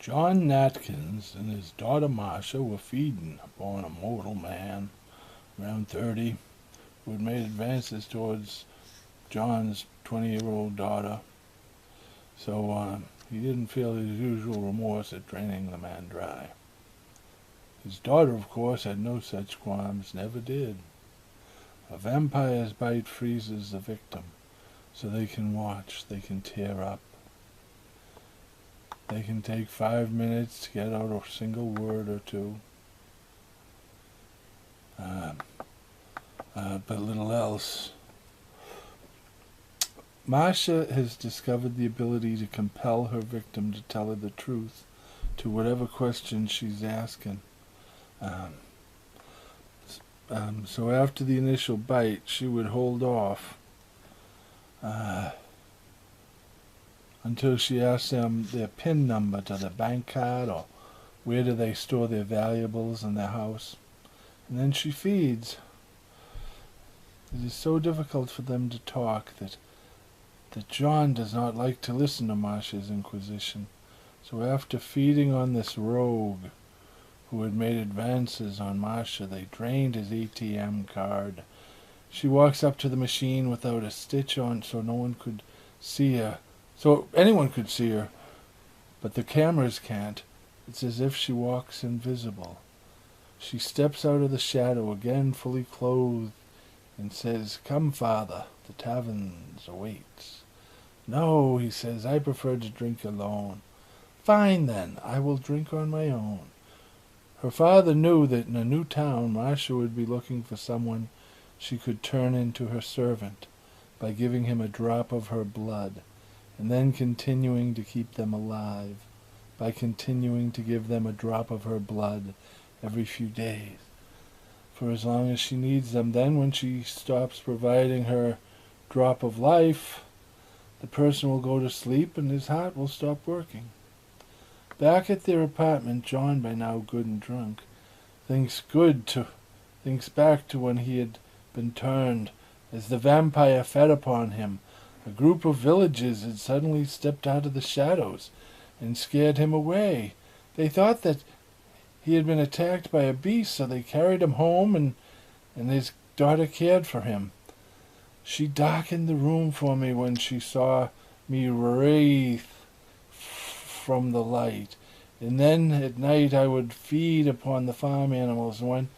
John Natkins and his daughter Marsha were feeding upon a mortal man, around 30, who had made advances towards John's 20-year-old daughter. So he didn't feel his usual remorse at draining the man dry. His daughter, of course, had no such qualms, never did. A vampire's bite freezes the victim, so they can watch, they can tear up. They can take 5 minutes to get out a single word or two. But little else. Marsha has discovered the ability to compel her victim to tell her the truth to whatever question she's asking. So after the initial bite, she would hold off until she asked them their PIN number to their bank card or where do they store their valuables in their house. And then she feeds. It is so difficult for them to talk that John does not like to listen to Marsha's inquisition. So after feeding on this rogue who had made advances on Marsha, they drained his ATM card. She walks up to the machine without a stitch on so no one could see her. So anyone could see her, but the cameras can't. It's as if she walks invisible. She steps out of the shadow, again fully clothed, and says, "Come, father, the taverns awaits." "No," he says, "I prefer to drink alone." "Fine, then, I will drink on my own." Her father knew that in a new town, Marsha would be looking for someone she could turn into her servant by giving him a drop of her blood, and then continuing to keep them alive by continuing to give them a drop of her blood every few days, for as long as she needs them. Then when she stops providing her drop of life, the person will go to sleep and his heart will stop working. Back at their apartment, John, by now good and drunk, thinks back to when he had been turned, as the vampire fed upon him. A group of villagers had suddenly stepped out of the shadows and scared him away. They thought that he had been attacked by a beast, so they carried him home, and his daughter cared for him. She darkened the room for me when she saw me wraith from the light, and then at night I would feed upon the farm animals, and when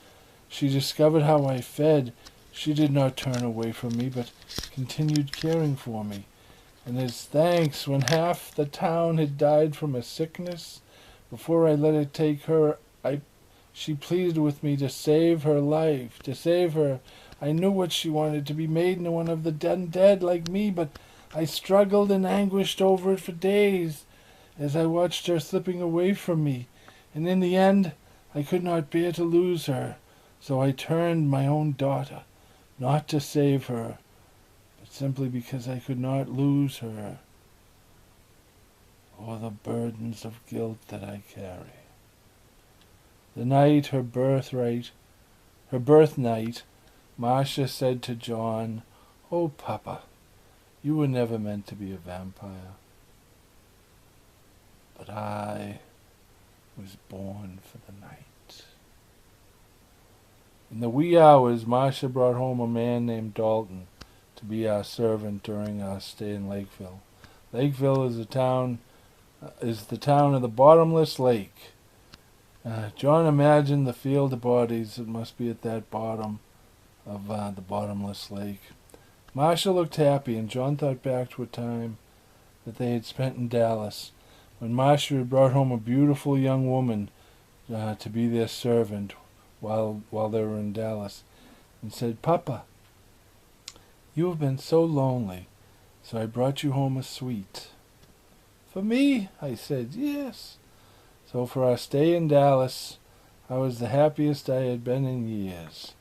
she discovered how I fed, she did not turn away from me, but continued caring for me. And as thanks, when half the town had died from a sickness, before I let it take her, she pleaded with me to save her life, to save her. I knew what she wanted, to be made into one of the dead like me, but I struggled and anguished over it for days, as I watched her slipping away from me, and in the end I could not bear to lose her, so I turned my own daughter, not to save her, but simply because I could not lose her, or the burdens of guilt that I carry. The night her birthnight, Marsha said to John, "Oh, Papa, you were never meant to be a vampire, but I was born for the night." In the wee hours, Marsha brought home a man named Dalton to be our servant during our stay in Lakeville. Lakeville is the town of the bottomless lake. John imagined the field of bodies that must be at that bottom of the bottomless lake. Marsha looked happy, and John thought back to a time that they had spent in Dallas, when Marsha had brought home a beautiful young woman to be their servant while they were in Dallas, and said, "Papa, you have been so lonely, so I brought you home a sweet." "For me?" I said, "Yes." So for our stay in Dallas, I was the happiest I had been in years.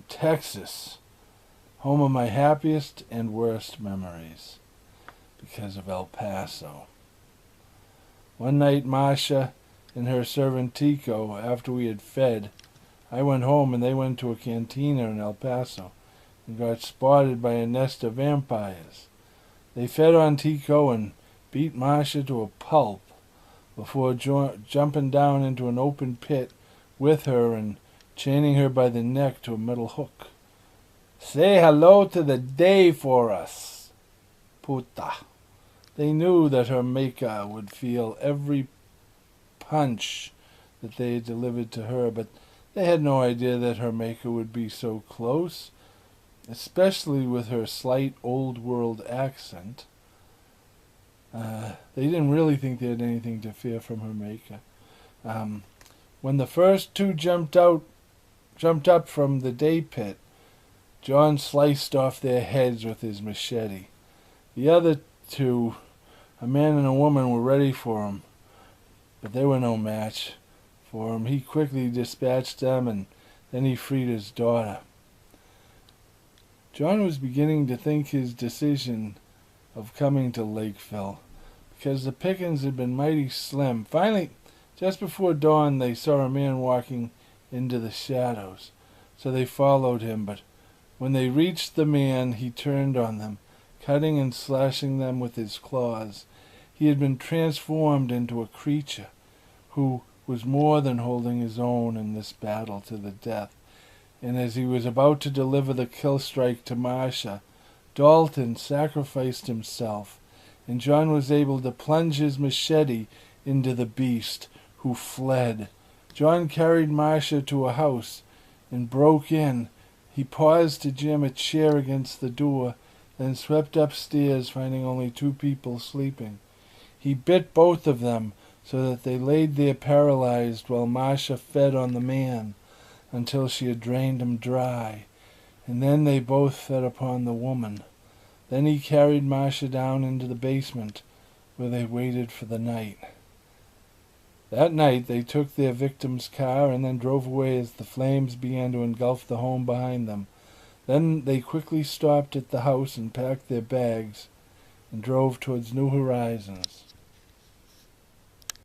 Texas, home of my happiest and worst memories, because of El Paso. One night, Marsha and her servant Tico, after we had fed, I went home and they went to a cantina in El Paso and got spotted by a nest of vampires. They fed on Tico and beat Marsha to a pulp, before jumping down into an open pit with her and chaining her by the neck to a metal hook. "Say hello to the day for us, puta." They knew that her maker would feel every punch that they had delivered to her, but they had no idea that her maker would be so close, especially with her slight old-world accent. They didn't really think they had anything to fear from her maker. When the first two jumped up from the day pit, John sliced off their heads with his machete. The other two, a man and a woman, were ready for him, but they were no match for him. He quickly dispatched them, and then he freed his daughter. John was beginning to think his decision of coming to Lakeville, because the pickings had been mighty slim. Finally, just before dawn, they saw a man walking into the shadows, so they followed him, but when they reached the man, he turned on them, cutting and slashing them with his claws. He had been transformed into a creature who was more than holding his own in this battle to the death, and as he was about to deliver the kill strike to Marsha, Dalton sacrificed himself, and John was able to plunge his machete into the beast, who fled. John carried Marsha to a house and broke in. He paused to jam a chair against the door, then swept upstairs, finding only two people sleeping. He bit both of them so that they laid there paralyzed while Marsha fed on the man until she had drained him dry, and then they both fed upon the woman. Then he carried Marsha down into the basement, where they waited for the night. That night they took their victim's car and then drove away as the flames began to engulf the home behind them. Then they quickly stopped at the house and packed their bags and drove towards new horizons.